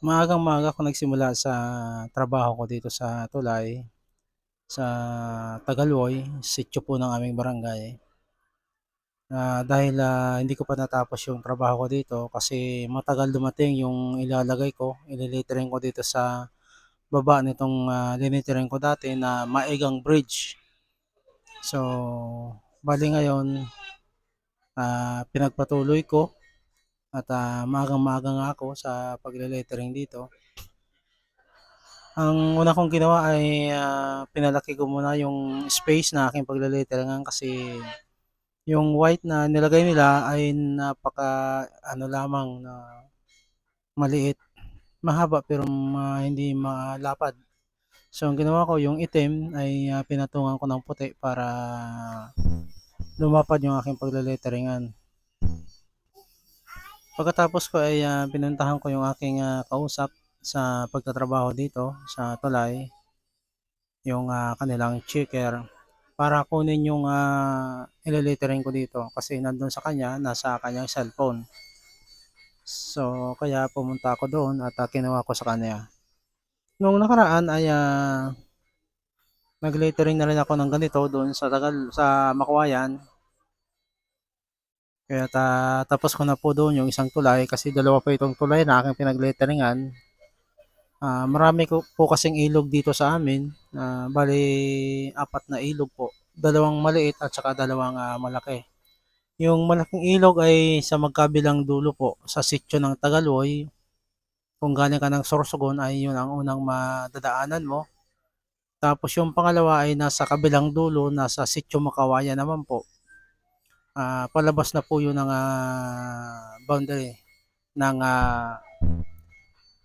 Maagang-maaga ako nagsimula sa trabaho ko dito sa tulay, sa Tagaloy, sitio po ng aming barangay. Dahil, hindi ko pa natapos yung trabaho ko dito kasi matagal dumating yung ilalagay ko, ko dito sa baba nitong, linitirahin ko dati na Maegang Bridge. So, bale ngayon, pinagpatuloy ko at, maagang-maaga nga ako sa pagle-lettering dito. Ang una kong ginawa ay, pinalaki ko muna yung space na aking pagle-letteringan kasi yung white na nilagay nila ay napaka-ano lamang na maliit, mahaba pero hindi malapad. So ang ginawa ko yung itim ay, pinatungan ko ng puti para lumapad yung aking pagle-letteringan. Pagkatapos ko ay, pinuntahan ko yung aking, kausap sa pagtatrabaho dito sa tulay, yung, kanilang checker. Para kunin yung, ile-lettering ko dito kasi nandun sa kanya, nasa kanyang cellphone. So, kaya pumunta ako doon at, kinuha ko sa kanya. Nung nakaraan ay, nag-lettering na rin ako ng ganito doon sa Makawayan. Kaya tapos ko na po doon yung isang tulay kasi dalawa pa itong tulay na aking pinag-letteringan. Marami po kasing ilog dito sa amin. Bale, apat na ilog po. Dalawang maliit at saka dalawang, malaki. Yung malaking ilog ay sa magkabilang dulo po sa sitio ng Tagaloy. Kung galing ka ng Sorsogon ay yun ang unang madadaanan mo. Tapos yung pangalawa ay nasa kabilang dulo, nasa sitio Makawayan naman po. Palabas na po yun ng boundary ng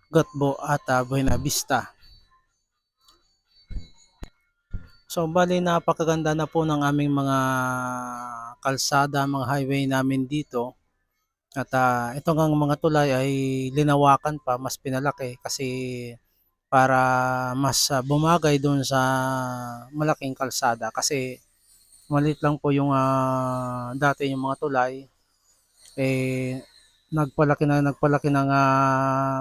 Gatbo at Buena Vista. So bali napakaganda na po ng aming mga kalsada, mga highway namin dito. At ito ngang mga tulay ay linawakan pa, mas pinalaki kasi para mas bumagay doon sa malaking kalsada kasi maliit lang po yung dati yung mga tulay eh nagpalaki ng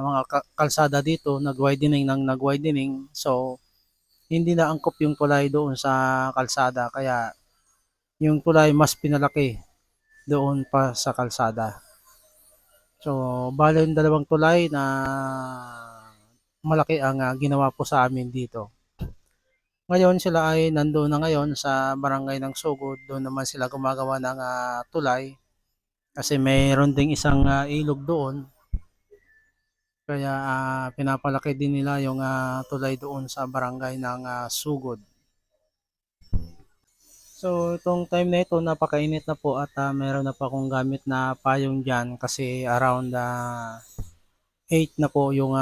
mga kalsada dito, nag-widening. So hindi na angkop yung tulay doon sa kalsada kaya yung tulay mas pinalaki doon pa sa kalsada. So, bale yung dalawang tulay na malaki ang ginawa po sa amin dito. Ngayon sila ay nandoon na ngayon sa barangay ng Sugod. Doon naman sila gumagawa ng tulay kasi mayroon ding isang ilog doon. Kaya pinapalaki din nila yung tulay doon sa barangay ng Sugod. So, itong time na ito, napakainit na po at meron na po akong gamit na payong dyan kasi around 8 na po yung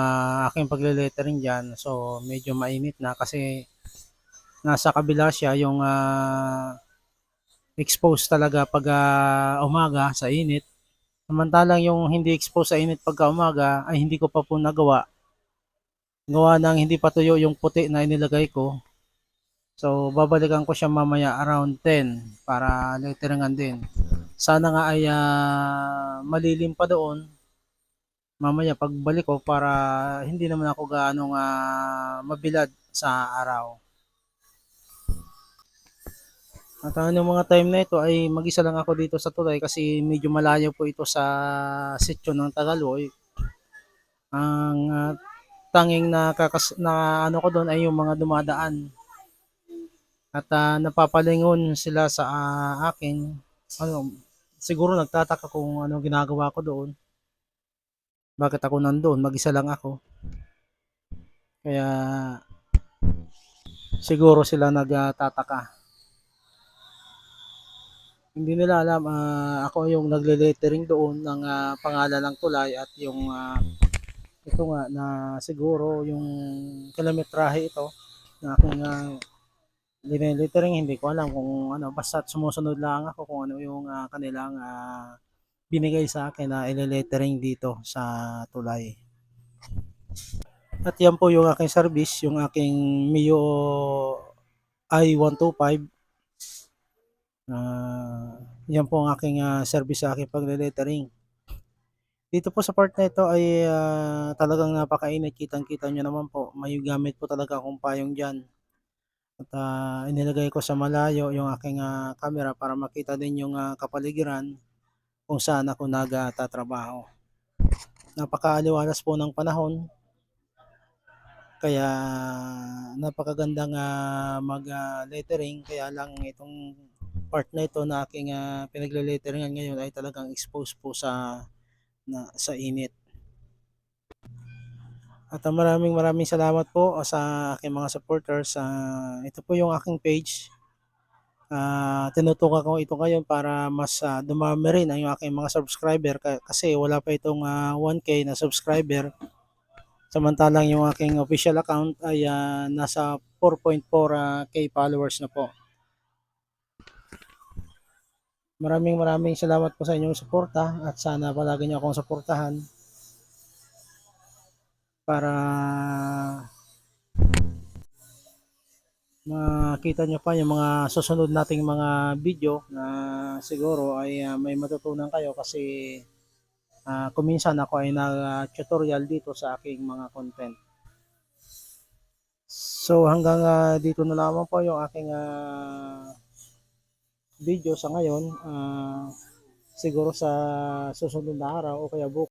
aking pagle-lettering dyan. So, medyo mainit na kasi nasa kabila siya yung exposed talaga pag umaga sa init. Samantalang yung hindi exposed sa init pagka umaga ay hindi ko pa po nagawa. Gawa ng hindi pa tuyo yung puti na inilagay ko. So, babalikan ko siya mamaya around 10 para letteringan din. Sana nga ay malilim pa doon mamaya pagbalik ko para hindi naman ako gaanong mabilad sa araw. At nung mga time na ito ay mag-isa lang ako dito sa tulay kasi medyo malayo po ito sa sitio ng Tagaloy. Ang tanging na ano ko doon ay yung mga dumadaan at napapalingon sila sa akin. Ano, siguro nagtataka kung ano ginagawa ko doon. Bakit ako nandoon, mag-isa lang ako. Kaya siguro sila nagtataka. Hindi nila alam ako yung nagle-lettering doon ng pangalan ng tulay at yung ito nga na siguro yung kilometrahe ito na aking lettering hindi ko alam kung ano basta sumusunod lang ako kung ano yung kanilang binigay sa akin na ile-lettering dito sa tulay. At yan po yung aking service, yung aking Mio I-125. Yan po ang aking service sa aking pagle-lettering. Dito po sa part na ito ay, talagang napakainit, kitang-kita niyo naman po, may gamit po talaga akong payong diyan at, inilagay ko sa malayo yung aking, camera para makita din yung, kapaligiran kung saan ako nagtatrabaho. Napakaaliwalas po ng panahon kaya napakagandang, lettering kaya lang itong part na ito na aking, pinagle-letteringan ngayon ay talagang exposed po sa init. At, maraming salamat po, sa aking mga supporters, ito po yung aking page. Tinutukan ko ito ngayon para mas, dumami rin ang aking mga subscriber kasi wala pa itong, 1K na subscriber. Samantalang yung aking official account ay, nasa 4.4, K followers na po. Maraming salamat po sa inyong suporta at sana palagi niyo akong suportahan para makita niyo pa yung mga susunod nating mga video na siguro ay, may matutunan kayo kasi, kung minsan ako ay nag-tutorial dito sa aking mga content. So hanggang, dito na lamang po yung aking, video sa ngayon. Siguro sa susunod na araw o kaya bukas